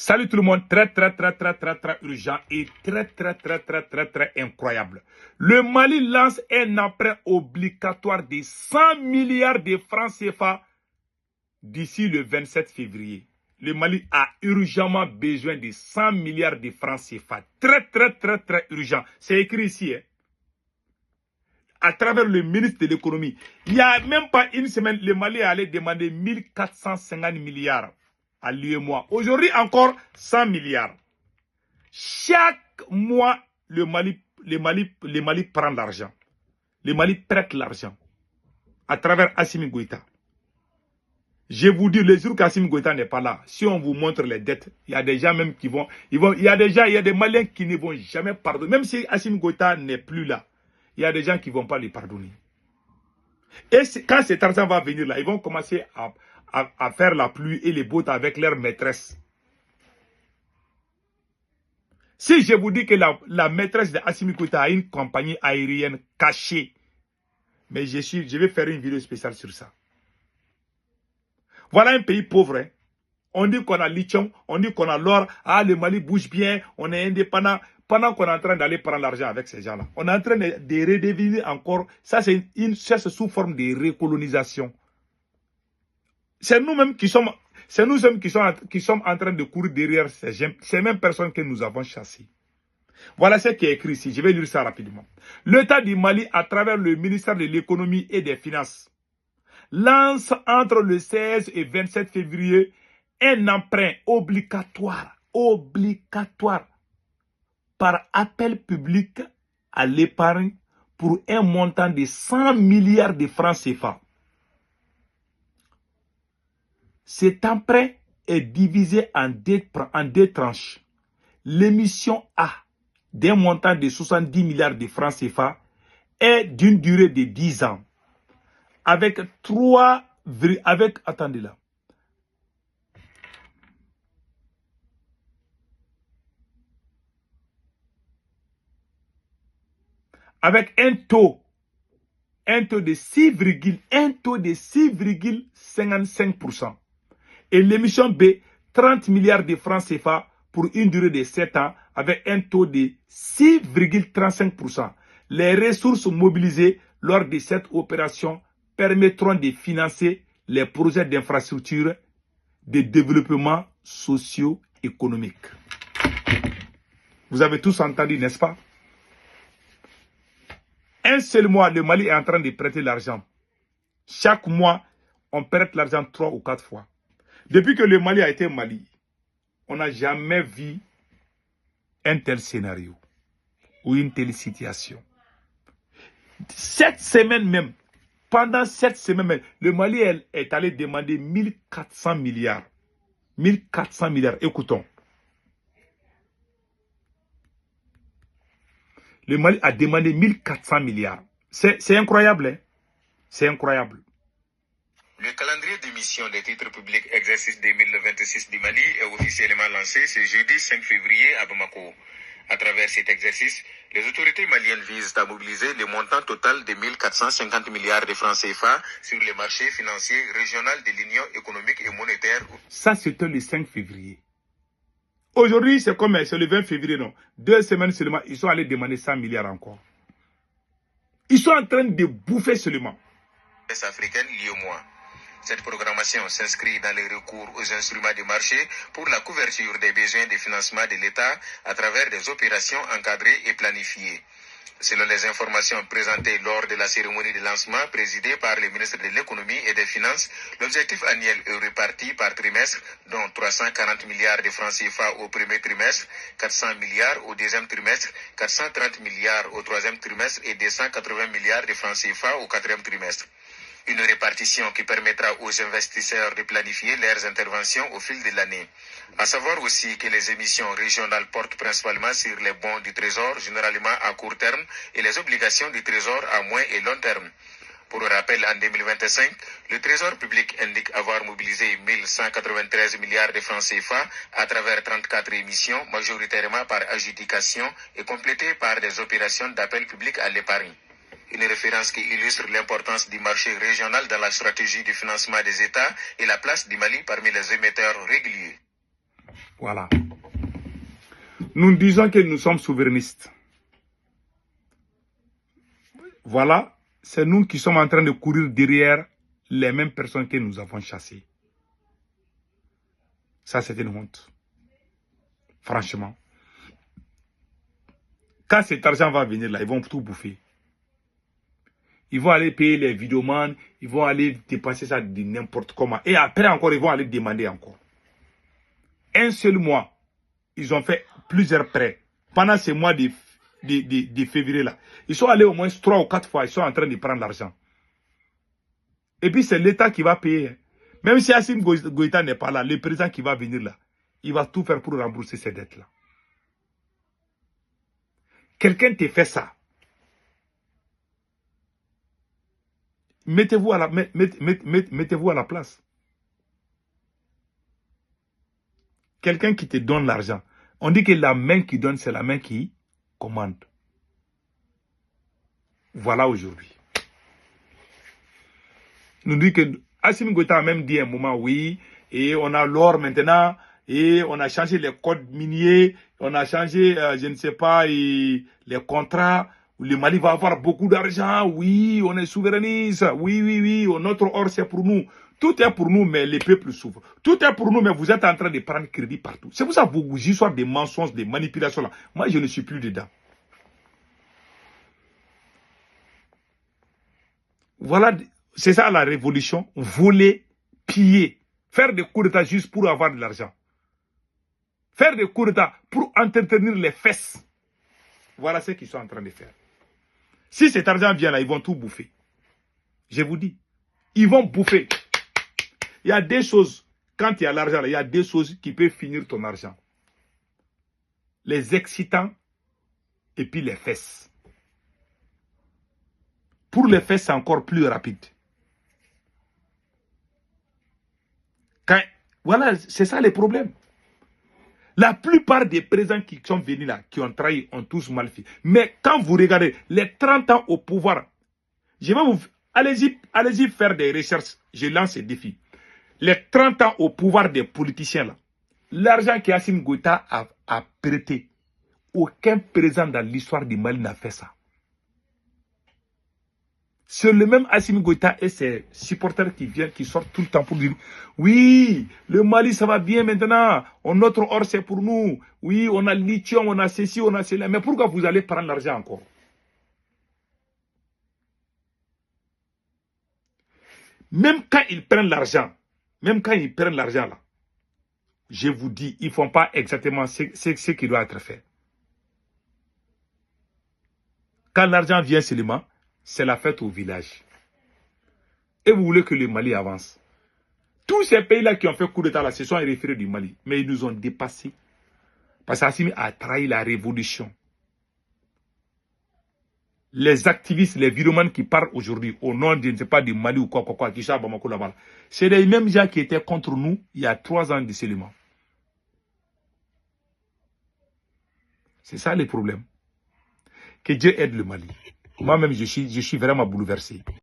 Salut tout le monde, très urgent et très incroyable. Le Mali lance un emprunt obligatoire de 100 milliards de francs CFA d'ici le 27 février. Le Mali a urgemment besoin de 100 milliards de francs CFA. Très urgent. C'est écrit ici, hein. À travers le ministre de l'économie. Il n'y a même pas une semaine, le Mali allait demander 1450 milliards à l'UEMOA. Aujourd'hui encore 100 milliards. Chaque mois, le Mali prend l'argent. Le Mali prête l'argent à travers Assimi Goïta. Je vous dis, le jour qu'Assimi Goïta n'est pas là, si on vous montre les dettes, il y a des gens même qui vont, il y a des Maliens qui ne vont jamais pardonner. Même si Assimi Goïta n'est plus là, il y a des gens qui ne vont pas lui pardonner. Et quand cet argent va venir là, ils vont commencer à faire la pluie et les beaux temps avec leur maîtresse. Si je vous dis que la maîtresse d'Assimi Goïta a une compagnie aérienne cachée, mais je vais faire une vidéo spéciale sur ça. Voilà un pays pauvre. Hein. On dit qu'on a lithium, on dit qu'on a l'or. Ah, le Mali bouge bien, on est indépendant. Pendant qu'on est en train d'aller prendre l'argent avec ces gens-là, on est en train de redéfinir encore. Ça, c'est sous forme de recolonisation. C'est nous-mêmes qui sommes en train de courir derrière ces mêmes personnes que nous avons chassées. Voilà ce qui est écrit ici. Je vais lire ça rapidement. L'État du Mali, à travers le ministère de l'économie et des finances, lance entre le 16 et 27 février un emprunt obligatoire par appel public à l'épargne pour un montant de 100 milliards de francs CFA. Cet emprunt est divisé en deux tranches. L'émission A d'un montant de 70 milliards de francs CFA est d'une durée de 10 ans. Avec un taux de 6,55%. Et l'émission B, 30 milliards de francs CFA pour une durée de 7 ans avec un taux de 6,35%. Les ressources mobilisées lors de cette opération permettront de financer les projets d'infrastructure de développement socio-économique. Vous avez tous entendu, n'est-ce pas? Un seul mois, le Mali est en train de prêter l'argent. Chaque mois, on prête l'argent 3 ou 4 fois. Depuis que le Mali a été Mali, on n'a jamais vu un tel scénario ou une telle situation. Cette semaine même, pendant cette semaine même, le Mali est allé demander 1400 milliards. 1400 milliards, écoutons. Le Mali a demandé 1400 milliards. C'est incroyable, hein? C'est incroyable. Le calendrier d'émission des titres publics exercice 2026 du Mali est officiellement lancé ce jeudi 5 février à Bamako. À travers cet exercice, les autorités maliennes visent à mobiliser le montant total de 1450 milliards de francs CFA sur les marchés financiers régionaux de l'Union économique et monétaire. Ça, c'était le 5 février. Aujourd'hui, c'est le 20 février, non. 2 semaines seulement, ils sont allés demander 100 milliards encore. Ils sont en train de bouffer seulement. Africaine l'UEMOA. Cette programmation s'inscrit dans les recours aux instruments de marché pour la couverture des besoins de financement de l'État à travers des opérations encadrées et planifiées. Selon les informations présentées lors de la cérémonie de lancement présidée par le ministre de l'économie et des finances, l'objectif annuel est réparti par trimestre, dont 340 milliards de francs CFA au premier trimestre, 400 milliards au deuxième trimestre, 430 milliards au troisième trimestre et 280 milliards de francs CFA au quatrième trimestre. Une répartition qui permettra aux investisseurs de planifier leurs interventions au fil de l'année. À savoir aussi que les émissions régionales portent principalement sur les bons du Trésor, généralement à court terme, et les obligations du Trésor à moyen et long terme. Pour rappel, en 2025, le Trésor public indique avoir mobilisé 1193 milliards de francs CFA à travers 34 émissions, majoritairement par adjudication et complétées par des opérations d'appel public à l'épargne. Une référence qui illustre l'importance du marché régional dans la stratégie du financement des États et la place du Mali parmi les émetteurs réguliers. Voilà. Nous disons que nous sommes souverainistes. Voilà, c'est nous qui sommes en train de courir derrière les mêmes personnes que nous avons chassées. Ça, c'est une honte. Franchement. Quand cet argent va venir là, ils vont tout bouffer. Ils vont aller payer les vidéomans, ils vont aller dépenser ça de n'importe comment. Et après encore, ils vont aller demander encore. Un seul mois, ils ont fait plusieurs prêts. Pendant ces mois de février là, ils sont allés au moins 3 ou 4 fois, ils sont en train de prendre l'argent. Et puis c'est l'État qui va payer. Même si Assimi Goïta n'est pas là, le président qui va venir là, il va tout faire pour rembourser ces dettes là. Quelqu'un te fait ça. Mettez-vous à la place. Quelqu'un qui te donne l'argent. On dit que la main qui donne, c'est la main qui commande. Voilà aujourd'hui. Nous dit que Assimi Goïta a même dit à un moment, oui, et on a l'or maintenant, et on a changé les codes miniers, on a changé, je ne sais pas, les contrats. Le Mali va avoir beaucoup d'argent, oui, on est souverainiste, oui, notre or c'est pour nous. Tout est pour nous, mais les peuples souffrent. Tout est pour nous, mais vous êtes en train de prendre crédit partout. C'est pour ça que vos histoires de mensonges, de manipulations là, moi je ne suis plus dedans. Voilà, c'est ça la révolution, voler, piller, faire des coups d'état juste pour avoir de l'argent. Faire des coups d'état pour entretenir les fesses. Voilà ce qu'ils sont en train de faire. Si cet argent vient là, ils vont tout bouffer. Je vous dis, ils vont bouffer. Il y a des choses, quand il y a l'argent, il y a des choses qui peuvent finir ton argent. Les excitants et puis les fesses. Pour les fesses, c'est encore plus rapide. Voilà, c'est ça les problèmes. La plupart des présidents qui sont venus là, qui ont trahi, ont tous mal fait. Mais quand vous regardez les 30 ans au pouvoir, je vais vous... Allez-y faire des recherches. Je lance ce défi. Les 30 ans au pouvoir des politiciens là, l'argent qu'Assimi Goïta a prêté, aucun président dans l'histoire du Mali n'a fait ça. C'est le même Assimi Goïta et ses supporters qui sortent tout le temps pour dire oui, le Mali ça va bien maintenant, notre or c'est pour nous, oui, on a le lithium, on a ceci, on a cela. Mais pourquoi vous allez prendre l'argent encore? Même quand ils prennent l'argent, là, je vous dis, ils ne font pas exactement ce qui doit être fait. Quand l'argent vient seulement, c'est la fête au village. Et vous voulez que le Mali avance. Tous ces pays-là qui ont fait coup d'état là, se sont référés du Mali. Mais ils nous ont dépassés. Parce qu'Assimi a trahi la révolution. Les activistes, les vidéomans qui parlent aujourd'hui au nom de, je ne sais pas, du Mali ou quoi, qui sont à Bamako là-bas, c'est les mêmes gens qui étaient contre nous il y a 3 ans de seulement. C'est ça le problème. Que Dieu aide le Mali. Moi-même, je suis vraiment bouleversé.